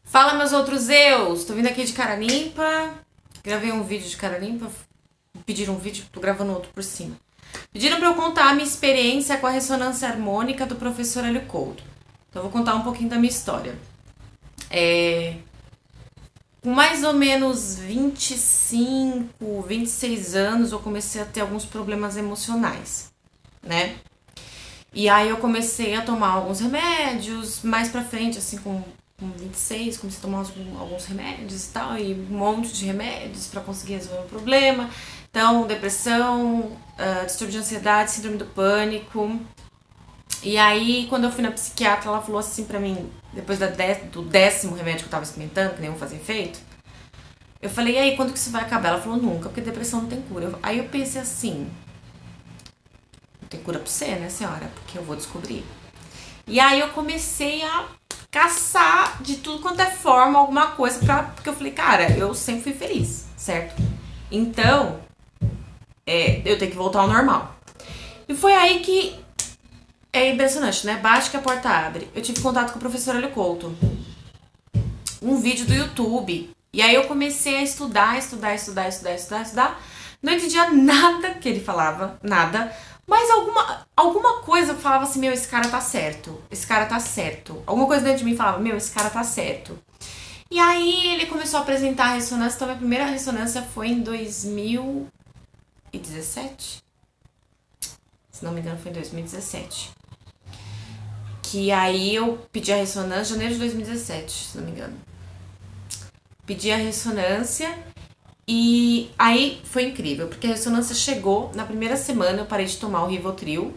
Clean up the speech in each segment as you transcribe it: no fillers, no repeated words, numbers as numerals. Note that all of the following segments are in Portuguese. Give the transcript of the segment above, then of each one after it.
Fala, meus outros eus! Tô vindo aqui de cara limpa. Gravei um vídeo de cara limpa. Pediram um vídeo, tô gravando outro por cima. Pediram pra eu contar a minha experiência com a ressonância harmônica do professor Hélio Couto. Então eu vou contar um pouquinho da minha história. Com mais ou menos 25, 26 anos, eu comecei a ter alguns problemas emocionais, né? E aí eu comecei a tomar alguns remédios, mais pra frente, assim, com 26, comecei a tomar alguns remédios e tal, e um monte de remédios pra conseguir resolver o problema. Então, depressão, distúrbio de ansiedade, síndrome do pânico. E aí, quando eu fui na psiquiatra, ela falou assim pra mim, depois do 10º remédio que eu tava experimentando, que nenhum fazia efeito, eu falei, e aí, quando que isso vai acabar? Ela falou, nunca, porque depressão não tem cura. Aí eu pensei assim, não tem cura pra você, né, senhora? Porque eu vou descobrir. E aí eu comecei a caçar de tudo quanto é forma alguma coisa porque eu falei, cara, eu sempre fui feliz, certo? Então, eu tenho que voltar ao normal. E foi aí que é impressionante, né? Bate que a porta abre. Eu tive contato com o professor Hélio Couto. Um vídeo do YouTube. E aí eu comecei a estudar. Não entendia nada que ele falava, nada. Mas alguma coisa falava assim, meu, esse cara tá certo. Esse cara tá certo. Alguma coisa dentro de mim falava, meu, esse cara tá certo. E aí ele começou a apresentar a ressonância. Então, minha primeira ressonância foi em 2017. Se não me engano, foi em 2017. Que aí eu pedi a ressonância em janeiro de 2017, se não me engano. Pedi a ressonância e aí foi incrível, porque a ressonância chegou, na primeira semana eu parei de tomar o Rivotril.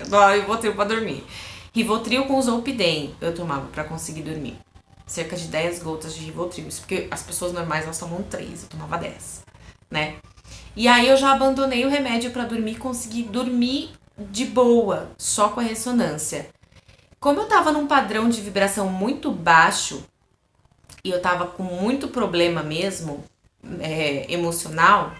Eu tomava Rivotril pra dormir. Rivotril com Zolpidem eu tomava pra conseguir dormir. Cerca de 10 gotas de Rivotril, isso porque as pessoas normais elas tomam 3, eu tomava 10, né? E aí eu já abandonei o remédio pra dormir e consegui dormir de boa, só com a ressonância. Como eu tava num padrão de vibração muito baixo e eu tava com muito problema mesmo, emocional,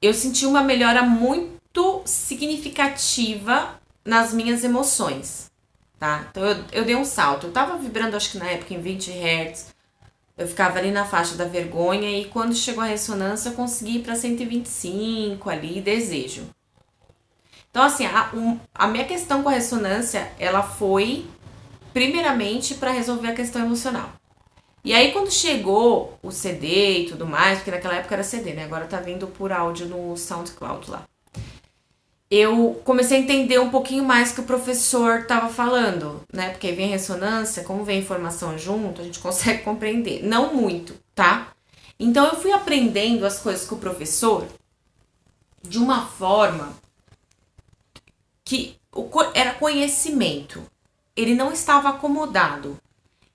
eu senti uma melhora muito significativa nas minhas emoções, tá? Então eu dei um salto. Eu tava vibrando, acho que na época, em 20 Hz. Eu ficava ali na faixa da vergonha e quando chegou a ressonância eu consegui ir pra 125 ali, desejo. Então, assim, a minha questão com a ressonância, ela foi primeiramente para resolver a questão emocional. E aí, quando chegou o CD e tudo mais, porque naquela época era CD, né? Agora tá vindo por áudio no SoundCloud lá. Eu comecei a entender um pouquinho mais que o professor tava falando, né? Porque aí vem a ressonância, como vem a informação junto, a gente consegue compreender. Não muito, tá? Então, eu fui aprendendo as coisas com o professor de uma forma que era conhecimento. Ele não estava acomodado.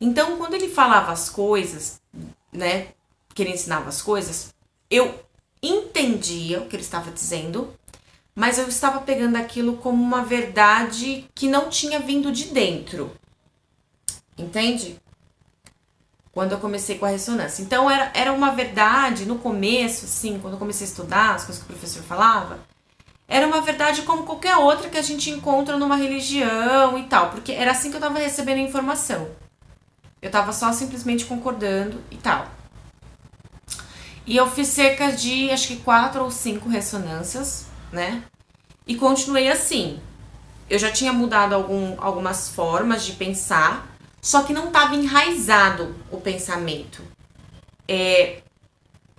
Então, quando ele falava as coisas, né, que ele ensinava as coisas, eu entendia o que ele estava dizendo, mas eu estava pegando aquilo como uma verdade que não tinha vindo de dentro. Entende? Quando eu comecei com a ressonância. Então, era uma verdade, no começo, assim, quando eu comecei a estudar as coisas que o professor falava, era uma verdade como qualquer outra que a gente encontra numa religião e tal, porque era assim que eu tava recebendo a informação. Eu tava só simplesmente concordando e tal. E eu fiz cerca de, acho que 4 ou 5 ressonâncias, né? E continuei assim. Eu já tinha mudado algumas formas de pensar, só que não tava enraizado o pensamento.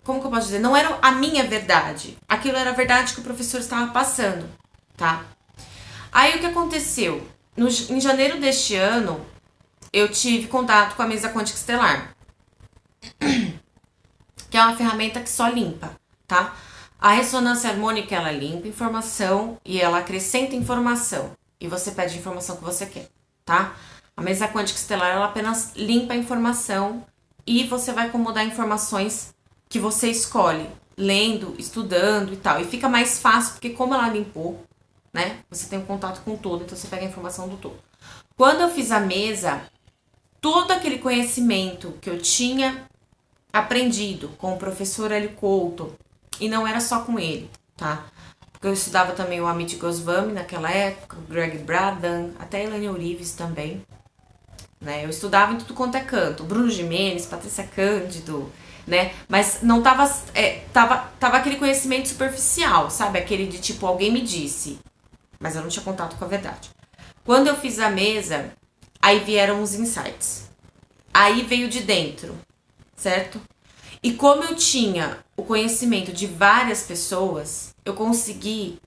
Como que eu posso dizer? Não era a minha verdade. Aquilo era a verdade que o professor estava passando, tá? Aí o que aconteceu? Em janeiro deste ano, eu tive contato com a mesa quântica estelar, que é uma ferramenta que só limpa, tá? A ressonância harmônica, ela limpa informação e ela acrescenta informação. E você pede a informação que você quer, tá? A mesa quântica estelar, ela apenas limpa a informação e você vai acomodar informações que você escolhe, lendo, estudando e tal. E fica mais fácil, porque como ela limpou, né? Você tem um contato com tudo, então você pega a informação do todo. Quando eu fiz a mesa, todo aquele conhecimento que eu tinha aprendido com o professor Hélio Couto, e não era só com ele, tá? Porque eu estudava também o Amit Goswami naquela época, o Greg Braden, até a Elaine Orives também, né? Eu estudava em tudo quanto é canto. Bruno Gimenez, Patrícia Cândido, né? Mas não tava, tava aquele conhecimento superficial, sabe? Aquele de tipo, alguém me disse, mas eu não tinha contato com a verdade. Quando eu fiz a mesa, aí vieram os insights. Aí veio de dentro, certo? E como eu tinha o conhecimento de várias pessoas, eu consegui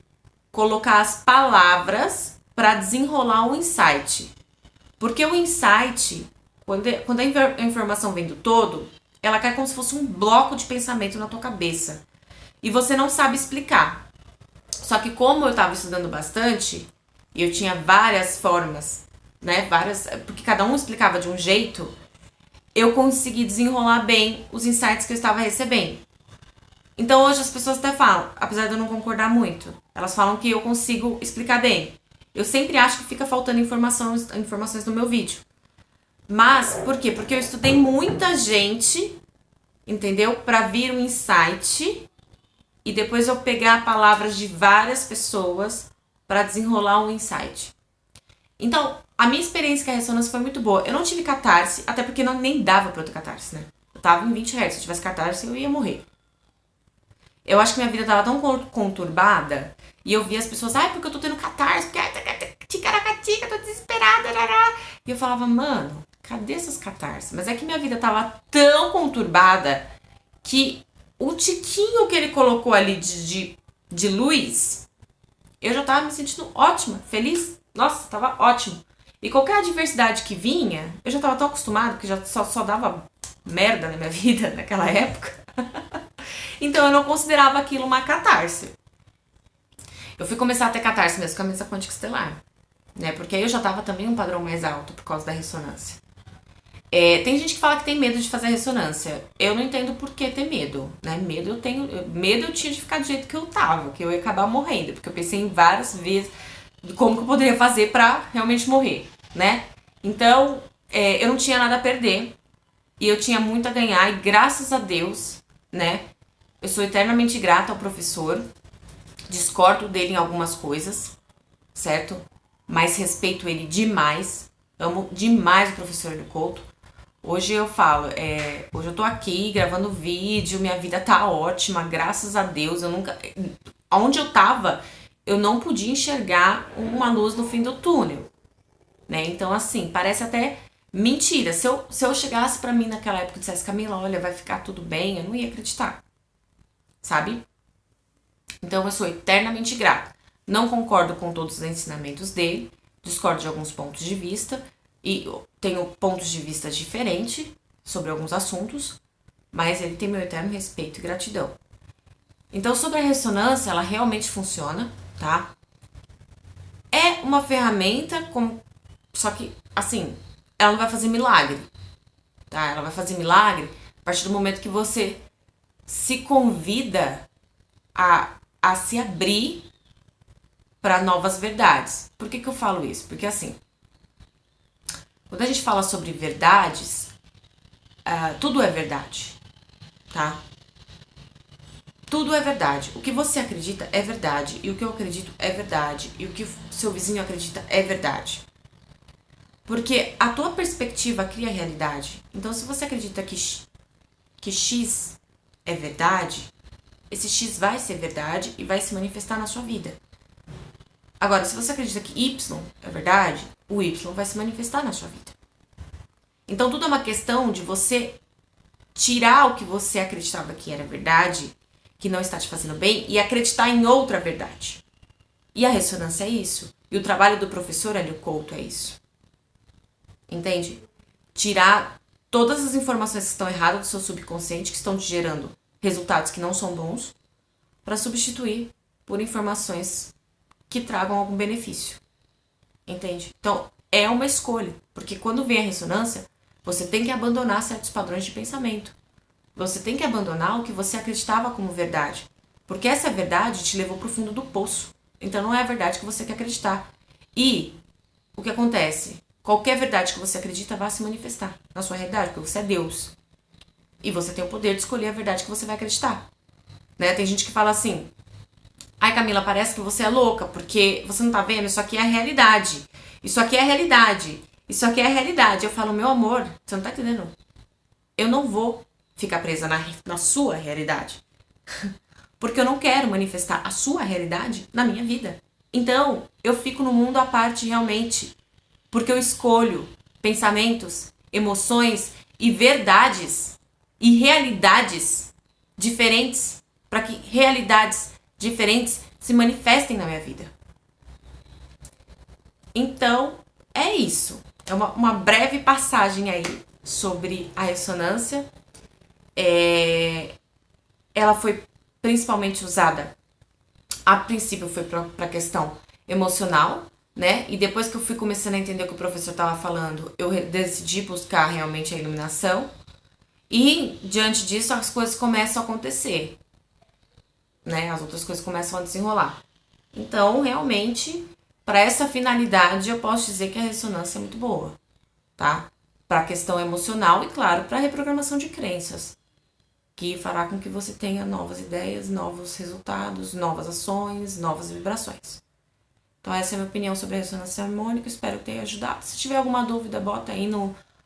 colocar as palavras para desenrolar o insight. Porque o insight, quando a informação vem do todo, ela cai como se fosse um bloco de pensamento na tua cabeça. E você não sabe explicar. Só que como eu estava estudando bastante, e eu tinha várias formas, né? Porque cada um explicava de um jeito, eu consegui desenrolar bem os insights que eu estava recebendo. Então hoje as pessoas até falam, apesar de eu não concordar muito, elas falam que eu consigo explicar bem. Eu sempre acho que fica faltando informações no meu vídeo. Mas, por quê? Porque eu estudei muita gente, entendeu? Para vir um insight e depois eu pegar palavras de várias pessoas para desenrolar um insight. Então, a minha experiência com a ressonância foi muito boa. Eu não tive catarse, até porque nem dava pra eu ter catarse, né? Eu tava em 20 Hz, se eu tivesse catarse eu ia morrer. Eu acho que minha vida tava tão conturbada e eu via as pessoas, porque eu tô tendo catarse, porque ticaracatica, tô desesperada, e eu falava, mano, cadê essas catarses? Mas é que minha vida tava tão conturbada que o tiquinho que ele colocou ali de luz, eu já tava me sentindo ótima, feliz. Nossa, tava ótimo. E qualquer adversidade que vinha, eu já tava tão acostumada, porque já só dava merda na minha vida naquela época. Então eu não considerava aquilo uma catarse. Eu fui começar a ter catarse mesmo com a mesa quântica estelar, né? Porque aí eu já tava também um padrão mais alto por causa da ressonância. Tem gente que fala que tem medo de fazer ressonância. Eu não entendo por que ter medo, né? Medo eu tinha de ficar do jeito que eu tava, que eu ia acabar morrendo, porque eu pensei em várias vezes como que eu poderia fazer pra realmente morrer, né? Então, eu não tinha nada a perder e eu tinha muito a ganhar, e graças a Deus, né? Eu sou eternamente grata ao professor, discordo dele em algumas coisas, certo? Mas respeito ele demais, amo demais o professor Hélio Couto. Hoje eu falo, hoje eu tô aqui gravando vídeo, minha vida tá ótima, graças a Deus. Onde eu tava, eu não podia enxergar uma luz no fim do túnel, né? Então, assim, parece até mentira. Se eu chegasse pra mim naquela época e dissesse, Camila, olha, vai ficar tudo bem, eu não ia acreditar, sabe? Então, eu sou eternamente grata. Não concordo com todos os ensinamentos dele, discordo de alguns pontos de vista, e tenho pontos de vista diferentes sobre alguns assuntos, mas ele tem meu eterno respeito e gratidão. Então, sobre a ressonância, ela realmente funciona, tá? É uma ferramenta, só que, assim, ela não vai fazer milagre, tá? Ela vai fazer milagre a partir do momento que você se convida a se abrir para novas verdades. Por que eu falo isso? Porque, assim, quando a gente fala sobre verdades, tudo é verdade, tá? Tudo é verdade. O que você acredita é verdade. E o que eu acredito é verdade. E o que o seu vizinho acredita é verdade. Porque a tua perspectiva cria a realidade. Então, se você acredita que X é verdade, esse X vai ser verdade e vai se manifestar na sua vida. Agora, se você acredita que Y é verdade, o Y vai se manifestar na sua vida. Então, tudo é uma questão de você tirar o que você acreditava que era verdade, que não está te fazendo bem, e acreditar em outra verdade. E a ressonância é isso. E o trabalho do professor Hélio Couto é isso. Entende? Tirar todas as informações que estão erradas do seu subconsciente, que estão te gerando resultados que não são bons, para substituir por informações que tragam algum benefício. Entende? Então, é uma escolha. Porque quando vem a ressonância, você tem que abandonar certos padrões de pensamento. Você tem que abandonar o que você acreditava como verdade. Porque essa verdade te levou para o fundo do poço. Então não é a verdade que você quer acreditar. E o que acontece? Qualquer verdade que você acredita vai se manifestar na sua realidade, porque você é Deus. E você tem o poder de escolher a verdade que você vai acreditar. Né? Tem gente que fala assim, ai Camila, parece que você é louca, porque você não tá vendo, isso aqui é a realidade. Isso aqui é a realidade. Isso aqui é a realidade. Eu falo, meu amor, você não tá entendendo? Eu não vou ficar presa na sua realidade. Porque eu não quero manifestar a sua realidade na minha vida. Então, eu fico no mundo à parte realmente. Porque eu escolho pensamentos, emoções e verdades e realidades diferentes para que realidades diferentes se manifestem na minha vida. Então, é isso. É uma breve passagem aí sobre a ressonância. Ela foi principalmente usada, a princípio foi para a questão emocional, né? E depois que eu fui começando a entender o que o professor estava falando, eu decidi buscar realmente a iluminação. E, diante disso, as coisas começam a acontecer, né? As outras coisas começam a desenrolar. Então, realmente, para essa finalidade, eu posso dizer que a ressonância é muito boa, tá? Para a questão emocional e, claro, para a reprogramação de crenças, que fará com que você tenha novas ideias, novos resultados, novas ações, novas vibrações. Então essa é a minha opinião sobre a ressonância harmônica, espero que tenha ajudado. Se tiver alguma dúvida, bota aí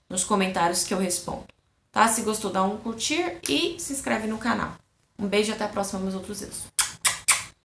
nos comentários que eu respondo. Tá? Se gostou, dá um curtir e se inscreve no canal. Um beijo e até a próxima, meus outros eu.